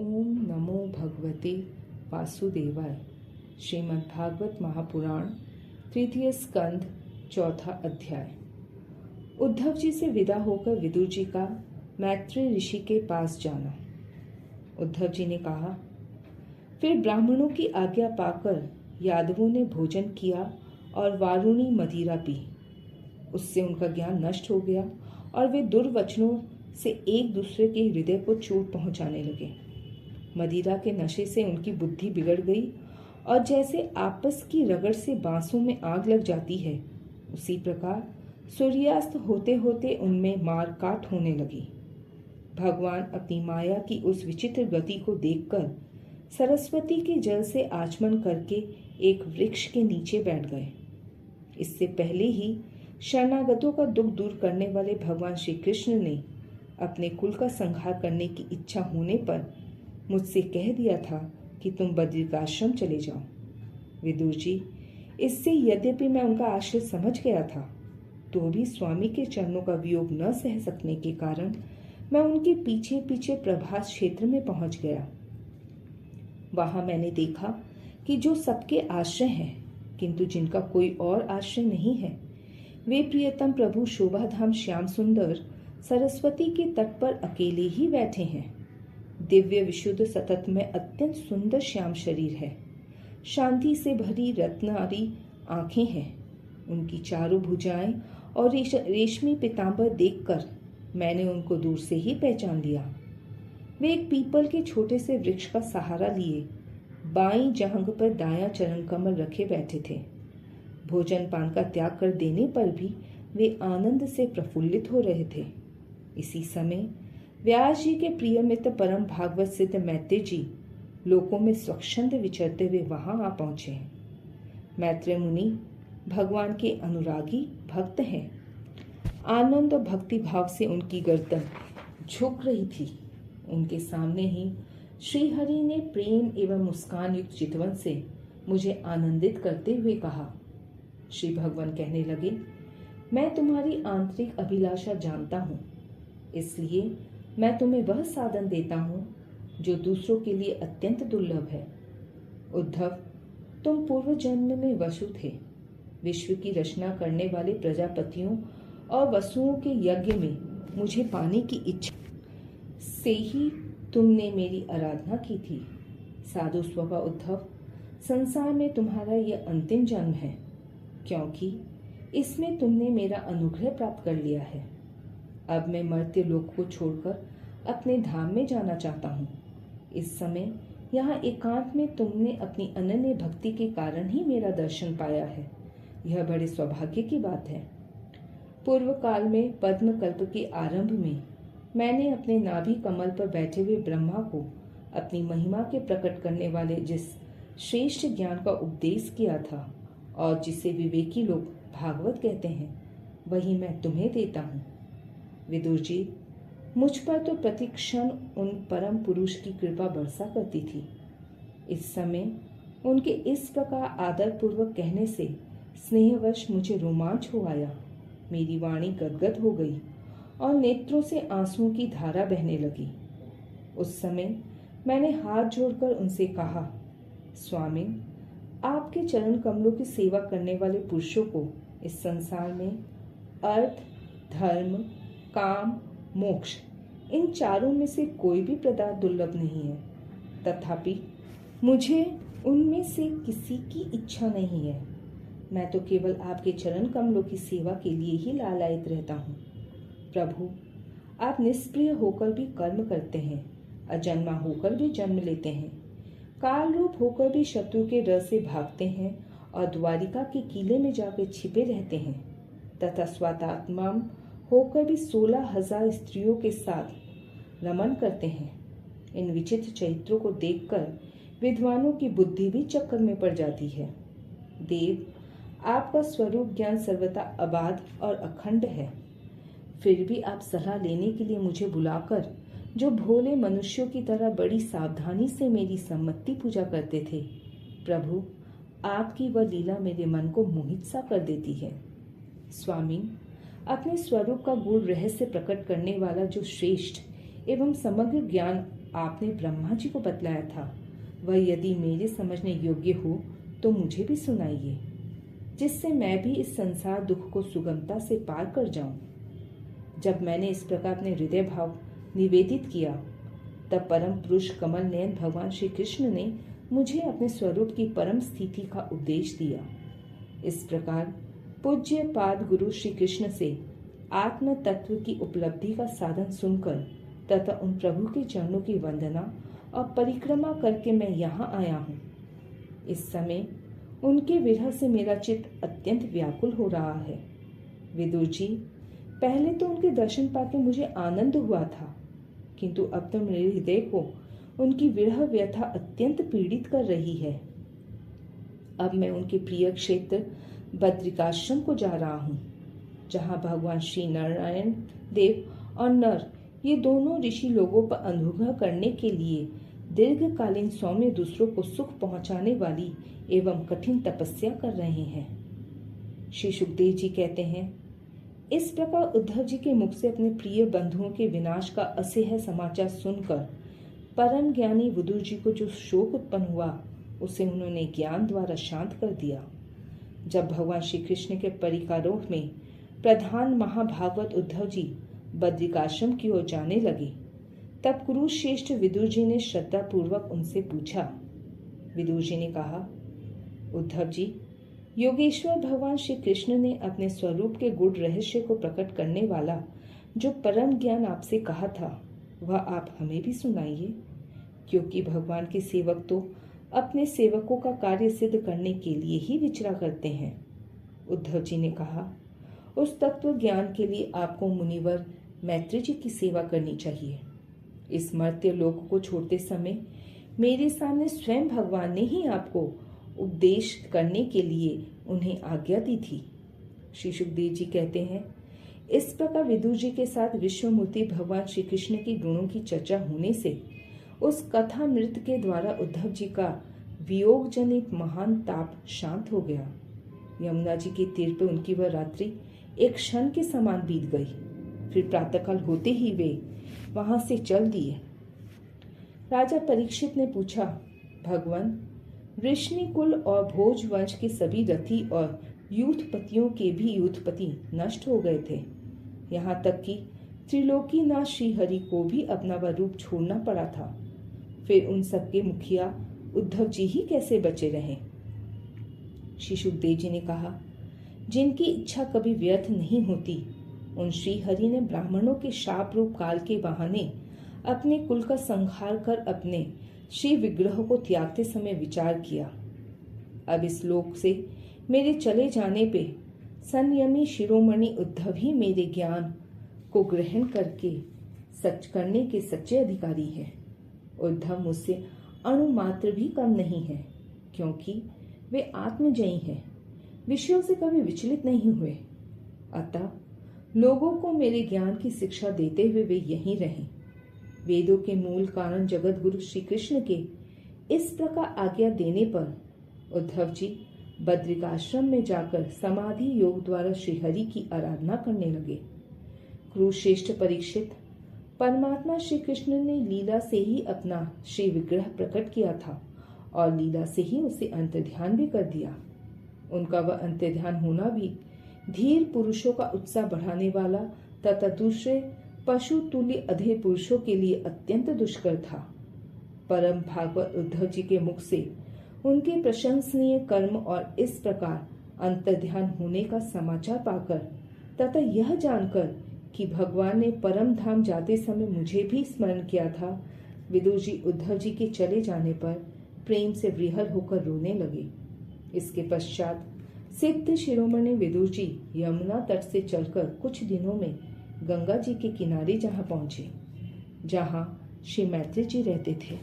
ओम नमो भगवते वासुदेवाय। श्रीमद्भागवत महापुराण तृतीय स्कंध चौथा अध्याय। उद्धव जी से विदा होकर विदुर जी का मैत्री ऋषि के पास जाना। उद्धव जी ने कहा, फिर ब्राह्मणों की आज्ञा पाकर यादवों ने भोजन किया और वारुणी मदिरा पी। उससे उनका ज्ञान नष्ट हो गया और वे दुर्वचनों से एक दूसरे के हृदय को चोट पहुंचाने लगे। मदिरा के नशे से उनकी बुद्धि बिगड़ गई और जैसे आपस की रगड़ से बांसों में आग लग जाती है, उसी प्रकार सूर्यास्त होते होते उनमें मार काट होने लगी। भगवान अपनी माया की उस विचित्र गति को देखकर सरस्वती के जल से आचमन करके एक वृक्ष के नीचे बैठ गए। इससे पहले ही शरणागतों का दुख दूर करने वाले भगवान श्री कृष्ण ने अपने कुल का संहार करने की इच्छा होने पर मुझसे कह दिया था कि तुम बद्रिकाश्रम चले जाओ। विदुर जी, इससे यद्यपि मैं उनका आश्रय समझ गया था, तो भी स्वामी के चरणों का वियोग न सह सकने के कारण मैं उनके पीछे पीछे प्रभास क्षेत्र में पहुंच गया। वहां मैंने देखा कि जो सबके आश्रय हैं, किंतु जिनका कोई और आश्रय नहीं है, वे प्रियतम प्रभु शोभाधाम श्याम सुंदर सरस्वती के तट पर अकेले ही बैठे हैं। दिव्य विशुद्ध सतत में अत्यंत सुंदर श्याम शरीर है। शांति से भरी रत्नारी आंखें हैं। उनकी चारों भुजाएं और रेशमी पीतांबर देखकर मैंने उनको दूर से ही पहचान लिया। वे एक पीपल के छोटे से वृक्ष का सहारा लिए बाईं जांघ पर दायां चरण कमल रखे बैठे थे। भोजन पान का त्याग कर देने पर भी वे आनंद से प्रफुल्लित हो रहे थे। इसी समय व्यास जी के प्रिय मित्र परम भागवत सिद्ध मैत्री जी लोकों में स्वच्छंद विचरते हुए वहां आ पहुंचे। मैत्री मुनि भगवान के अनुरागी भक्त हैं। आनंद और भक्ति भाव से उनकी गर्दन झुक रही थी। उनके सामने ही श्रीहरि ने प्रेम एवं मुस्कान युक्त चितवन से मुझे आनंदित करते हुए कहा। श्री भगवान कहने लगे, मैं तुम्हारी आंतरिक अभिलाषा जानता हूँ, इसलिए मैं तुम्हें वह साधन देता हूँ जो दूसरों के लिए अत्यंत दुर्लभ है। उद्धव, तुम पूर्व जन्म में वसु थे। विश्व की रचना करने वाले प्रजापतियों और वसुओं के यज्ञ में मुझे पाने की इच्छा से ही तुमने मेरी आराधना की थी। साधु स्वभाव उद्धव, संसार में तुम्हारा यह अंतिम जन्म है, क्योंकि इसमें तुमने मेरा अनुग्रह प्राप्त कर लिया है। अब मैं मर्त्य लोक को छोड़कर अपने धाम में जाना चाहता हूँ। इस समय यहाँ एकांत में तुमने अपनी अनन्य भक्ति के कारण ही मेरा दर्शन पाया है। यह बड़े सौभाग्य की बात है। पूर्व काल में पद्म कल्प के आरंभ में मैंने अपने नाभि कमल पर बैठे हुए ब्रह्मा को अपनी महिमा के प्रकट करने वाले जिस श्रेष्ठ ज्ञान का उपदेश किया था और जिसे विवेकी लोग भागवत कहते हैं, वही मैं तुम्हें देता हूँ। विदुर जी, मुझ पर तो प्रतिक्षण उन परम पुरुष की कृपा बरसा करती थी। इस समय उनके इस प्रकार आदर पूर्वक कहने से स्नेहवश मुझे रोमांच हो आया। मेरी वाणी गदगद हो गई और नेत्रों से आंसुओं की धारा बहने लगी। उस समय मैंने हाथ जोड़कर उनसे कहा, स्वामी, आपके चरण कमलों की सेवा करने वाले पुरुषों को इस संसार में अर्थ, धर्म, काम, मोक्ष, इन चारों में से कोई भी पदार्थ दुर्लभ नहीं है। तथापि मुझे उनमें से किसी की इच्छा नहीं है। मैं तो केवल आपके चरण कमलों की सेवा के लिए ही लालायित रहता हूँ। प्रभु, आप निष्प्रिय होकर भी कर्म करते हैं, अजन्मा होकर भी जन्म लेते हैं, काल रूप होकर भी शत्रु के डर से भागते हैं और द्वारिका के किले में जाकर छिपे रहते हैं, तथा स्वातात्मा होकर भी 16,000 स्त्रियों के साथ रमन करते हैं। इन विचित्र चरित्रों को देखकर विद्वानों की बुद्धि भी चक्कर में पड़ जाती है। देव, आपका स्वरूप ज्ञान सर्वथा अबाध और अखंड है। फिर भी आप सलाह लेने के लिए मुझे बुलाकर जो भोले मनुष्यों की तरह बड़ी सावधानी से मेरी सम्मति पूजा करते थे, प्रभु, आपकी वह लीला मेरे मन को मोहित सा कर देती है। स्वामी, अपने स्वरूप का गूढ़ रहस्य प्रकट करने वाला जो श्रेष्ठ एवं समग्र ज्ञान आपने ब्रह्मा जी को बतलाया था वह यदि मेरे समझने योग्य हो तो मुझे भी सुनाइए, जिससे मैं भी इस संसार दुख को सुगमता से पार कर जाऊं। जब मैंने इस प्रकार अपने हृदय भाव निवेदित किया, तब परम पुरुष कमल नयन भगवान श्री कृष्ण ने मुझे अपने स्वरूप की परम स्थिति का उपदेश दिया। इस प्रकार पूज्य पाद गुरु श्री कृष्ण से आत्म तत्व की उपलब्धि का साधन सुनकर तथा उन प्रभु के चरणों की वंदना और परिक्रमा करके मैं यहाँ आया हूँ। इस समय उनके विरह से मेरा चित्त अत्यंत व्याकुल हो रहा है। विदुर जी, पहले तो उनके दर्शन पाके मुझे आनंद हुआ था, किंतु अब तो मेरे हृदय को उनकी विरह व्यथा अत्यंत पीड़ित कर रही है। अब मैं उनके प्रिय क्षेत्र बद्रिकाश्रम को जा रहा हूँ, जहाँ भगवान श्री नारायण देव और नर ये दोनों ऋषि लोगों पर अनुग्रह करने के लिए दीर्घकालीन सौम्य दूसरों को सुख पहुंचाने वाली एवं कठिन तपस्या कर रहे हैं। श्री सुखदेव जी कहते हैं, इस प्रकार उद्धव जी के मुख से अपने प्रिय बंधुओं के विनाश का असह्य समाचार सुनकर परम ज्ञानी विदुर जी को जो शोक उत्पन्न हुआ उसे उन्होंने ज्ञान द्वारा शांत कर दिया। जब भगवान श्री कृष्ण के परिकारों में प्रधान महाभागवत उद्धव जी बद्रिकाश्रम की ओर जाने लगे, तब कुरुश्रेष्ठ विदुर जी ने श्रद्धा पूर्वक उनसे पूछा। विदुर जी ने कहा, उद्धव जी, योगेश्वर भगवान श्री कृष्ण ने अपने स्वरूप के गूढ़ रहस्य को प्रकट करने वाला जो परम ज्ञान आपसे कहा था वह आप हमें भी सुनाइए, क्योंकि भगवान के सेवक तो अपने सेवकों का कार्य सिद्ध करने के लिए ही विचरा करते हैं। उद्धव जी ने कहा, उस तत्व ज्ञान के लिए आपको मुनिवर मैत्री जी की सेवा करनी चाहिए। इस मर्त्य लोक को छोड़ते समय मेरे सामने स्वयं भगवान ने ही आपको उपदेश करने के लिए उन्हें आज्ञा दी थी। श्री सुखदेव जी कहते हैं, इस प्रकार विदुर जी के साथ विश्वमूर्ति भगवान श्री कृष्ण की गुणों की चर्चा होने से उस कथा नृत्य के द्वारा उद्धव जी का वियोग जनित महान ताप शांत हो गया। यमुना जी के तीर पर उनकी वह रात्रि एक क्षण के समान बीत गई। फिर प्रातःकाल होते ही वे वहां से चल दिए। राजा परीक्षित ने पूछा, भगवान, वृष्णि कुल और भोज वंश के सभी रथी और यूथपतियों के भी यूथपति नष्ट हो गए थे। यहाँ तक कि त्रिलोकीनाथ श्रीहरि को भी अपना वह रूप छोड़ना पड़ा था। फिर उन सबके मुखिया उद्धव जी ही कैसे बचे रहे? श्री सुखदेव जी ने कहा, जिनकी इच्छा कभी व्यर्थ नहीं होती, उन श्रीहरि ने ब्राह्मणों के शाप रूप काल के बहाने अपने कुल का संहार कर अपने श्री विग्रह को त्यागते समय विचार किया। अब इस लोक से मेरे चले जाने पे संयमी शिरोमणि उद्धव ही मेरे ज्ञान को ग्रहण करके सच करने के सच्चे अधिकारी हैं। उद्धव मुझसे अणुमात्र भी कम नहीं है, क्योंकि वे आत्मजयी हैं, विषयों से कभी विचलित नहीं हुए। अतः लोगों को मेरे ज्ञान की शिक्षा देते हुए वे यहीं रहें। वेदों के मूल कारण जगत गुरु श्री कृष्ण के इस प्रकार आज्ञा देने पर उद्धव जी बद्रिकाश्रम में जाकर समाधि योग द्वारा श्रीहरि की आराधना करने लगे। कुरुश्रेष्ठ परीक्षित, परमात्मा श्री कृष्ण ने लीला से ही अपना श्री विग्रह प्रकट किया था और लीला से ही उसे अंतर्ध्यान भी कर दिया। उनका वह अंतर्ध्यान होना भी धीर पुरुषों का उत्साह बढ़ाने वाला तथा दूसरे पशु तुल्य अधेर पुरुषों के लिए अत्यंत दुष्कर था। परम भागवत उद्धव जी के मुख से उनके प्रशंसनीय कर्म और इस प्रकार अंतर्ध्यान होने का समाचार पाकर तथा यह जानकर कि भगवान ने परम धाम जाते समय मुझे भी स्मरण किया था, विदुर जी उद्धव जी के चले जाने पर प्रेम से विह्वल होकर रोने लगे। इसके पश्चात सिद्ध शिरोमणि विदुर जी यमुना तट से चलकर कुछ दिनों में गंगा जी के किनारे जहाँ पहुंचे, जहाँ श्री मैत्री जी रहते थे।